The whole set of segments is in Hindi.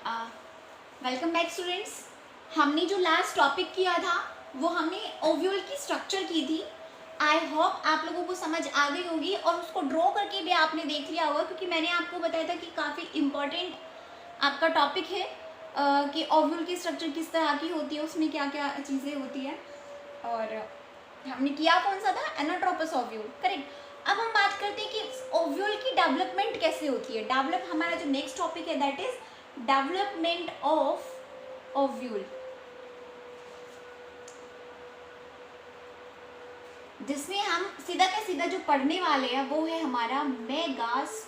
Welcome back students. हमने जो लास्ट टॉपिक किया था वो हमने ओव्यूल की स्ट्रक्चर की थी। आई होप आप लोगों को समझ आ गई होगी और उसको ड्रॉ करके भी आपने देख लिया होगा, क्योंकि मैंने आपको बताया था कि काफ़ी इम्पोर्टेंट आपका टॉपिक है कि ओव्यूल की स्ट्रक्चर किस तरह की होती है, उसमें क्या क्या चीज़ें होती हैं। और हमने किया कौन सा था, एनाट्रोपस ओव्यूल, करेक्ट। अब हम बात करते हैं कि ओव्यूल की डेवलपमेंट कैसे होती है। डेवलप हमारा जो नेक्स्ट टॉपिक है that is development of ovule, जिसमें हम सीधा का सीधा जो पढ़ने वाले हैं वो है हमारा मेगास्पोरोजेनेसिस,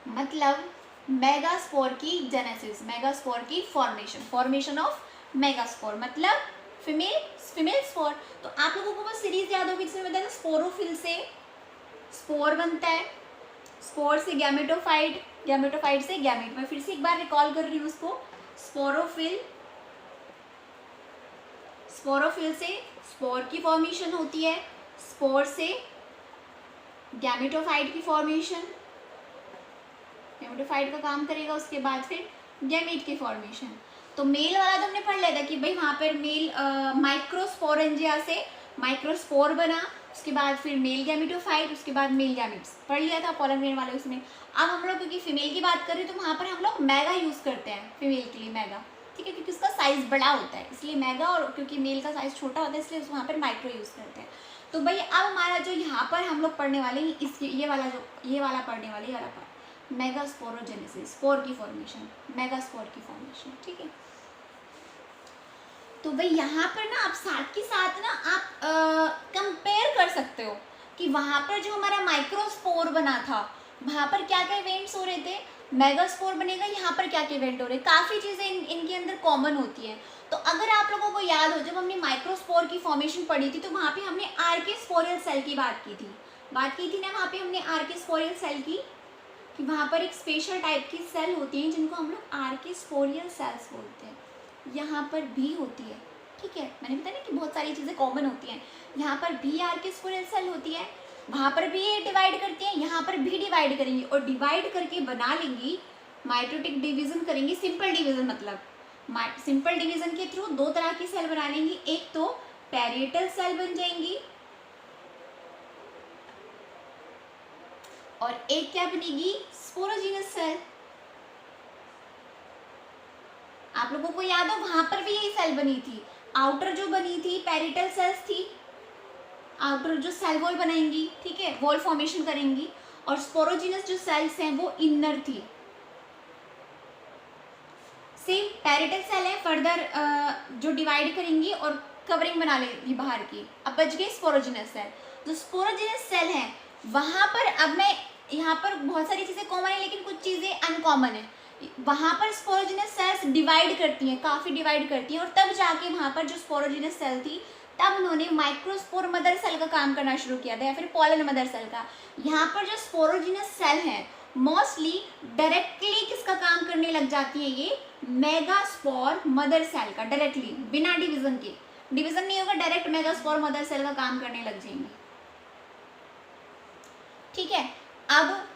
मतलब मेगास्पोर की जेनेसिस, मेगास्पोर की फॉर्मेशन ऑफ मेगास्पोर मतलब फीमेल स्पोर। तो आप लोगों को वो सीरीज याद होगी जिसमें बताया स्पोरोफिल से स्पोर बनता है, स्पोर से गैमेटोफाइट, गैमेटोफाइट से गैमेट। मैं फिर से एक बार रिकॉल कर रही हूँ उसको। स्पोरोफिल से स्पोर की फॉर्मेशन होती है, स्पोर से गैमेटोफाइट की फॉर्मेशन, गैमेटोफाइट का काम करेगा, उसके बाद फिर गैमेट की फॉर्मेशन। तो मेल वाला तो हमने पढ़ लिया था कि भाई वहाँ पर मेल माइक्रोस्पोरेंजिया से माइक्रोस्पोर बना, उसके बाद फिर मेल गैमेटोफाइट, उसके बाद मेल गैमेट्स पढ़ लिया था पोलन ग्रेन वाले उसमें। अब हम लोग क्योंकि फीमेल की बात कर रहे हैं तो वहाँ पर हम लोग मैगा यूज़ करते हैं फीमेल के लिए, मैगा, ठीक है, क्योंकि उसका साइज़ बड़ा होता है इसलिए मैगा, और क्योंकि मेल का साइज़ छोटा होता है इसलिए वहाँ पर माइक्रो यूज़ करते हैं। तो भाई अब हमारा जो यहाँ पर हम लोग पढ़ने वाले हैं इस ये वाला पढ़ने वाले, ये वाला पार्ट मेगास्पोरोजेनेसिस, स्पोर की फॉर्मेशन, मेगास्पोर की फॉर्मेशन, ठीक है। तो भाई यहाँ पर ना आप साथ के साथ ना आप कंपेयर कर सकते हो कि वहाँ पर जो हमारा माइक्रोस्पोर बना था वहाँ पर क्या क्या इवेंट्स हो रहे थे, मेगास्पोर बनेगा यहाँ पर क्या क्या इवेंट हो रहे हैं, काफ़ी चीज़ें इनके अंदर कॉमन होती हैं। तो अगर आप लोगों को याद हो जब हमने माइक्रोस्पोर की फॉर्मेशन पढ़ी थी तो वहाँ पे हमने आर्केस्पोरियल सेल की बात की थी ना, वहाँ पे हमने आर्केस्पोरियल सेल की कि वहाँ पर एक स्पेशल टाइप की सेल होती हैं जिनको हम लोग आर्केस्पोरियल सेल्स बोलते हैं, यहाँ पर भी होती है, ठीक है। मैंने बताया ना कि बहुत सारी चीज़ें कॉमन होती हैं, यहाँ पर भी आर्केस्पोरियल सेल होती है, वहाँ पर भी ये डिवाइड करती हैं, यहाँ पर भी डिवाइड करेंगी और डिवाइड करके बना लेंगी माइटोटिक डिवीजन करेंगी, सिंपल डिवीजन, मतलब सिंपल डिवीजन के थ्रू दो तरह की सेल बना लेंगी, एक तो पैरिएटल सेल बन जाएंगी और एक क्या बनेगी, स्पोरोजीनस सेल। आप लोगों को याद हो वहां पर भी यही सेल बनी थी, आउटर जो बनी थी पैरिटल सेल्स थी, आउटर जो सेल वॉल बनाएंगी, ठीक है, वॉल फॉर्मेशन करेंगी, और स्पोरोजीनस जो सेल्स हैं वो इनर थी। सेम पैरिटल सेल है, फर्दर जो डिवाइड करेंगी और कवरिंग बना लेगी बाहर की। अब बच गई स्पोरोजीनस सेल। जो स्पोरोजीनस सेल है वहां पर, अब मैं यहाँ पर बहुत सारी चीजें कॉमन है लेकिन कुछ चीजें अनकॉमन है। वहां पर स्पोरोजीनस सेल्स डिवाइड करती हैं, काफी डिवाइड करती हैं, और तब जाके वहां पर जो स्पोरोजीनस सेल थी तब उन्होंने माइक्रोस्पोर मदर सेल का काम करना शुरू किया था, या फिर पोलन मदर सेल का। यहाँ पर जो स्पोरोजीनस सेल है मोस्टली डायरेक्टली किसका काम करने लग जाती है, ये मेगास्पोर मदर सेल का, डायरेक्टली बिना डिवीजन के, डिवीजन नहीं होगा, डायरेक्ट मेगास्पोर मदर सेल का काम करने लग जाएंगे, ठीक है। अब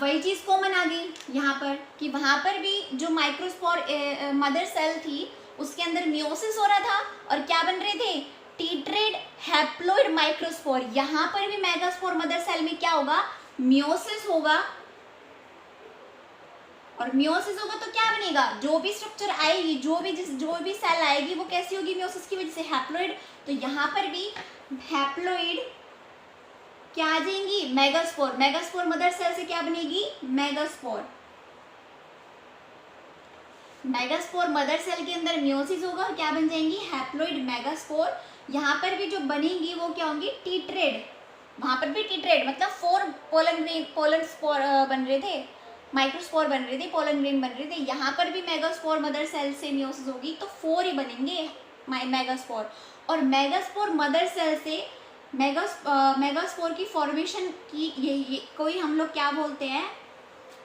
वही चीज कॉमन आ गई यहाँ पर कि वहां पर भी जो माइक्रोस्पोर मदर सेल थी उसके अंदर मियोसिस हो रहा था और क्या बन रहे थे, टीट्रेड हैप्लोइड माइक्रोस्पोर। यहाँ पर भी मेगास्पोर मदर सेल में क्या होगा, मियोसिस होगा, और मियोसिस होगा तो क्या बनेगा, जो भी स्ट्रक्चर आएगी, जो भी सेल आएगी वो कैसी होगी, मियोसिस की वजह से हैप्लोइड। तो यहाँ पर भी हैप्लोइड क्या आ जाएंगी, मेगास्पोर, मेगास्पोर मदर सेल से क्या बनेगी, मेगास्पोर। मेगास्पोर मदर सेल के अंदर मियोसिस होगा और क्या बन जाएंगी, हैप्लोइड मेगास्पोर। यहाँ पर भी जो बनेंगी वो क्या होंगी, टीट्रेड, वहां पर भी टीट्रेड, मतलब 4 पोलन स्पोर बन रहे थे, माइक्रोस्पोर बन रहे थे, पोलन ग्रेन बन रहे थे। यहाँ पर भी मेगास्पोर मदर सेल से मियोसिस होगी तो 4 ही बनेंगे मेगास्पोर, और मेगास्पोर मदर सेल से मेगास्पोर की फॉर्मेशन की ये कोई हम लोग क्या बोलते हैं,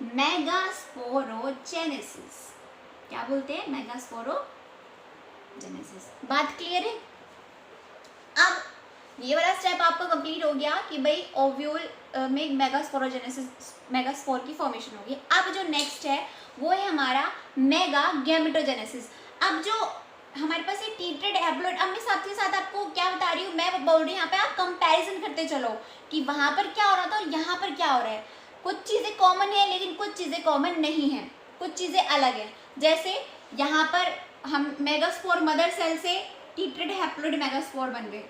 मेगास्पोरोजेनेसिस, क्या बोलते हैं, मेगास्पोरोजेनेसिस। बात क्लियर है। अब ये वाला स्टेप आपका कंप्लीट हो गया कि भाई ओव्यूल में मेगास्पोरोजेनेसिस, मेगास्पोर की फॉर्मेशन होगी। अब जो नेक्स्ट है वो है हमारा मेगा गैमेटोजेनेसिस। अब जो हमारे पास ये टीट्रेड हैप्लॉइड, अब मैं साथ ही साथ आपको क्या बता रही हूँ, मैं बोल रही हूँ यहाँ पे आप कंपैरिजन करते चलो कि वहां पर क्या हो रहा था और यहाँ पर क्या हो रहा है। कुछ चीजें कॉमन है लेकिन कुछ चीजें कॉमन नहीं है, कुछ चीजें अलग है। जैसे यहाँ पर हम मेगास्पोर मदर सेल से टीट्रेड हैप्लॉइड मेगास्पोर बन गए,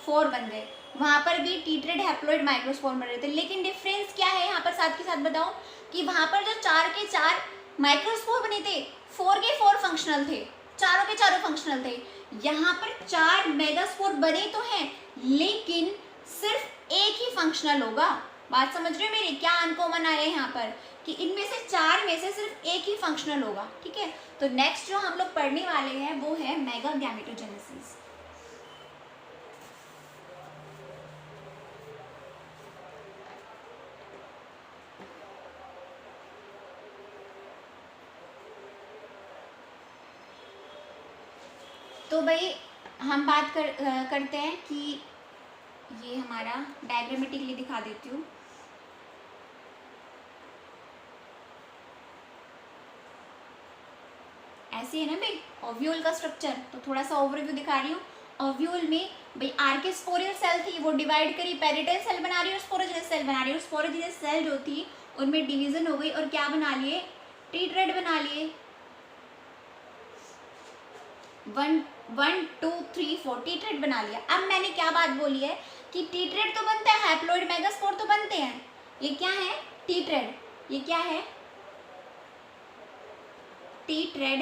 4 बन गए। वहां पर भी टीट्रेड हैप्लॉइड माइक्रोस्पोर बन रहे थे, लेकिन डिफरेंस क्या है यहाँ पर साथ के साथ बताओ कि वहां पर जो 4 के 4 माइक्रोस्पोर बने थे, 4 के 4 फंक्शनल थे, चारों के चारों फंक्शनल थे। यहाँ पर 4 मेगास्पोर बने तो हैं लेकिन सिर्फ एक ही फंक्शनल होगा। बात समझ रहे हो मेरी, क्या अनकॉमन आया है यहाँ पर कि इनमें से 4 में से सिर्फ एक ही फंक्शनल होगा। ठीक है, तो नेक्स्ट जो हम लोग पढ़ने वाले हैं वो है मेगा गैमेटोजेनेसिस। तो भाई हम बात करते हैं कि ये हमारा डायग्रामेटिकली दिखा देती हूँ। ऐसे है ना भाई ओव्यूल का स्ट्रक्चर, तो थोड़ा सा ओवरव्यू दिखा रही हूँ। ओव्यूल में भाई आर्किस्पोरियल सेल थी, वो डिवाइड करी, पेरिटल सेल बना रही है और स्पोरोजेनस सेल बना रही है। और स्पोरोजेनस सेल जो थी उनमें डिवीजन हो गई और क्या बना लिए, टीट्रेड बना लिए। 1 2 3 4 टीट्रेड बना लिया। अब मैंने क्या बात बोली है कि टीट्रेड तो बनता है, हैप्लॉइड मेगास्पोर तो बनते हैं। ये क्या है, टीट्रेड, ये क्या है, टीट्रेड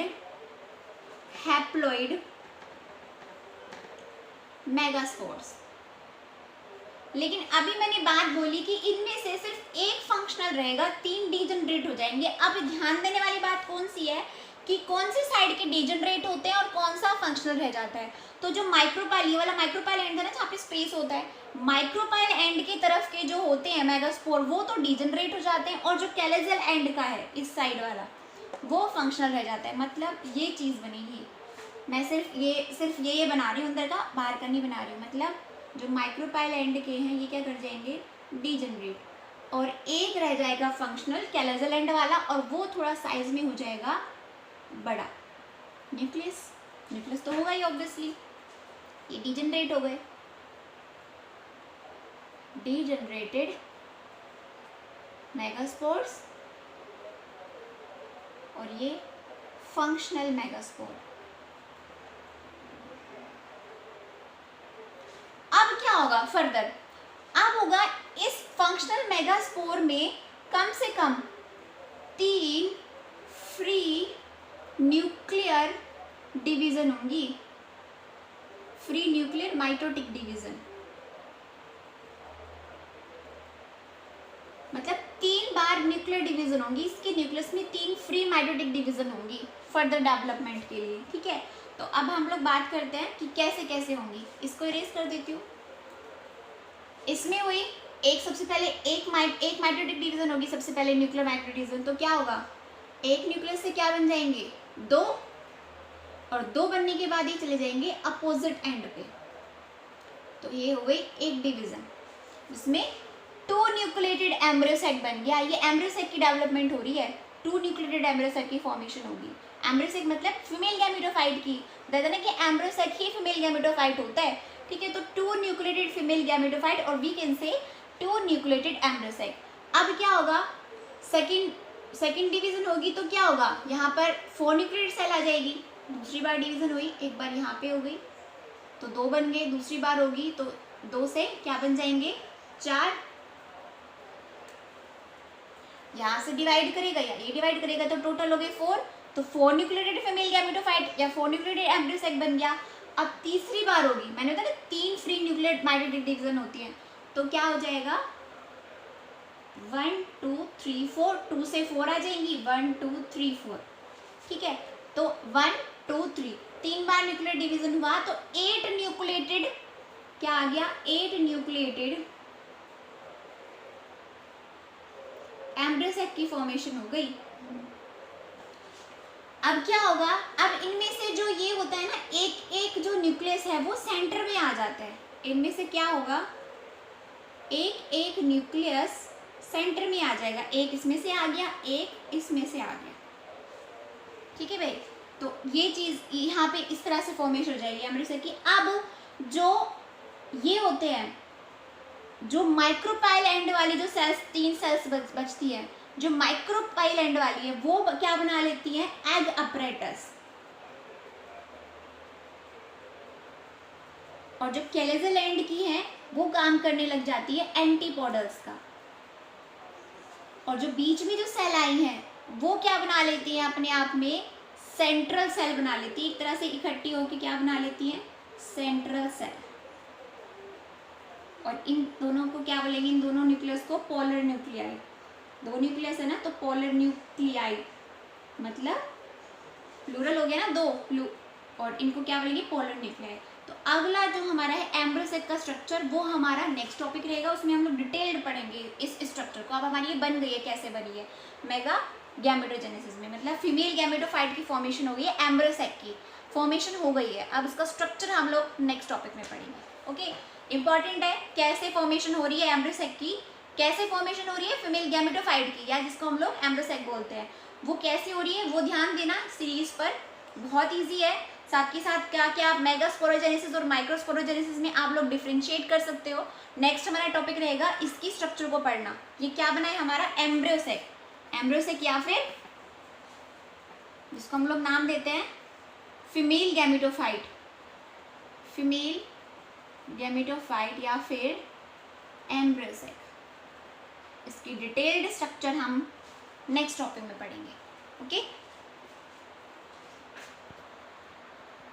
हैप्लॉइड मेगास्पोर्स। लेकिन अभी मैंने बात बोली कि इनमें से सिर्फ एक फंक्शनल रहेगा, 3 डीजनरेट हो जाएंगे। अब ध्यान देने वाली बात कौन सी है कि कौन सी साइड के डीजनरेट होते हैं और कौन सा फंक्शनल रह जाता है। तो जो माइक्रोपाइल, ये वाला माइक्रोपाइल एंड है ना जहाँ पे स्पेस होता है, माइक्रोपाइल एंड की तरफ के जो होते हैं मेगास्पोर वो तो डीजनरेट हो जाते हैं, और जो कैलेजल एंड का है इस साइड वाला वो फंक्शनल रह जाता है। मतलब ये चीज़ बनेगी, मैं सिर्फ ये बना रही हूँ अंदर का, बाहर का नहीं बना रही हूँ। मतलब जो माइक्रोपाइल एंड के हैं ये क्या कर जाएंगे, डीजनरेट, और एक रह जाएगा फंक्शनल कैलेजल एंड वाला, और वो थोड़ा साइज में हो जाएगा बड़ा। न्यूक्लियस तो होगा ही ऑब्वियसली, ये डीजनरेट हो गए, डीजनरेटेड मेगास्पोर्स, और ये फंक्शनल मेगास्पोर। अब क्या होगा फर्दर, अब होगा इस फंक्शनल मेगास्पोर में कम से कम 3 फ्री न्यूक्लियर डिवीजन होंगी, फ्री न्यूक्लियर माइटोटिक डिवीजन। मतलब 3 बार न्यूक्लियर डिवीजन होंगी, इसके न्यूक्लियस में 3 फ्री माइटोटिक डिवीजन होंगी फर्दर डेवलपमेंट के लिए। ठीक है, तो अब हम लोग बात करते हैं कि कैसे कैसे होंगी। इसको इरेज कर देती हूँ। इसमें हुई एक, सबसे पहले एक माइटोटिक डिवीजन होगी, सबसे पहले न्यूक्लियर माइटोटिक डिवीजन। तो क्या होगा, एक न्यूक्लियस से क्या बन जाएंगे, 2, और 2 बनने के बाद ही चले जाएंगे अपोजिट एंड पे। तो ये हो गई एक डिवीजन, जिसमें 2 न्यूक्लिएटेड एम्ब्रियोसाइट बन गया। ये एम्ब्रियोसाइट की डेवलपमेंट हो रही है, 2 न्यूक्लिएटेड एम्ब्रियोसाइट की फॉर्मेशन होगी। एम्ब्रियोसाइट मतलब फीमेल गैमेटोफाइट की, कहते हैं ना कि एम्ब्रियोसाइट ही फीमेल गैमेटोफाइट होता है। ठीक है, तो 2 न्यूक्लिएटेड फीमेल गैमेटोफाइट, और वी कैन से 2 न्यूक्लिएटेड एम्ब्रियोसाइट। अब क्या होगा, सेकंड डिवीजन होगी तो क्या होगा, यहाँ पर 4 न्यूक्लिएटेड सेल आ जाएगी। दूसरी बार डिवीजन हुई, एक बार यहाँ पे हो गई तो 2 बन गए, दूसरी बार होगी तो 2 से क्या बन जाएंगे, 4। यहाँ से डिवाइड करेगा या ये डिवाइड करेगा तो टोटल हो गए 4। तो 4 न्यूक्लिएटेड फीमेल गैमेटोफाइट या 4 न्यूक्लिएटेड एम्ब्रियोसाइट बन गया। अब तीसरी बार होगी, मैंने बताया ना 3 फ्री न्यूक्लिएटेड माइटोटिक डिवीजन होती है, तो क्या हो जाएगा 1 2 3 4, 2 से 4 आ जाएंगी, 1 2 3 4। ठीक है, तो 1 2 3 3 बार न्यूक्लियर डिवीजन हुआ तो 8 न्यूक्लिएटेड क्या आ गया, 8 न्यूक्लिएटेड एम्ब्रियोसाइट की फॉर्मेशन हो गई। अब क्या होगा, अब इनमें से जो ये होता है ना, एक जो न्यूक्लियस है वो सेंटर में आ जाता है। इनमें से क्या होगा, एक एक न्यूक्लियस सेंटर में आ जाएगा, एक इसमें से आ गया, एक इसमें से आ गया, ठीक है भाई। तो ये चीज़ यहाँ पे इस तरह से फॉर्मेशन हो जाएगी एम्ब्रियो की। अब जो ये होते हैं, जो माइक्रोपाइल एंड वाली जो सेल्स, 3 सेल्स बचती है, जो माइक्रोपाइल एंड वाली है वो क्या बना लेती है, एग अपरेटस। और जो कैलेजल एंड की है वो काम करने लग जाती है एंटीपोडल्स का। और जो बीच में जो सेल आई है वो क्या बना लेती है अपने आप में, सेंट्रल सेल बना लेती है, एक तरह से इकट्ठी होकर क्या बना लेती है, सेंट्रल सेल। और इन दोनों को क्या बोलेंगे, इन दोनों न्यूक्लियस को पोलर न्यूक्लियाई। 2 न्यूक्लियस है ना, तो पोलर न्यूक्लियाई मतलब प्लूरल हो गया ना, 2 और इनको क्या बोलेंगे, पोलर न्यूक्लियाई। तो अगला जो हमारा है एम्ब्रियो सेक का स्ट्रक्चर, वो हमारा नेक्स्ट टॉपिक रहेगा, उसमें हम लोग डिटेल्ड पढ़ेंगे इस स्ट्रक्चर को। अब हमारी ये बन गई है, कैसे बनी है, मेगा गैमेटोजेनेसिस में, मतलब फीमेल गैमेटोफाइट की फॉर्मेशन हो गई है, एम्ब्रियो सेक की फॉर्मेशन हो गई है। अब इसका स्ट्रक्चर हम लोग नेक्स्ट टॉपिक में पढ़ेंगे। ओके, इंपॉर्टेंट है कैसे फॉर्मेशन हो रही है एम्ब्रियो सेक की, कैसे फॉर्मेशन हो रही है फीमेल गैमेटोफाइट की, या जिसको हम लोग एम्ब्रियो सेक बोलते हैं, वो कैसे हो रही है वो ध्यान देना सीरीज पर, बहुत ईजी है। साथ के साथ क्या क्या आप मेगास्पोरोजेनेसिस और माइक्रोस्पोरोजेनेसिस में आप लोग डिफ्रेंशिएट कर सकते हो। नेक्स्ट हमारा टॉपिक रहेगा इसकी स्ट्रक्चर को पढ़ना। ये क्या बना है हमारा, एम्ब्रियो सेक, एम्ब्रियो सेक या फिर जिसको हम लोग नाम देते हैं फीमेल गैमेटोफाइट, फीमेल गैमेटोफाइट या फिर एम्ब्रियो सेक। इसकी डिटेल्ड स्ट्रक्चर हम नेक्स्ट टॉपिक में पढ़ेंगे। ओके।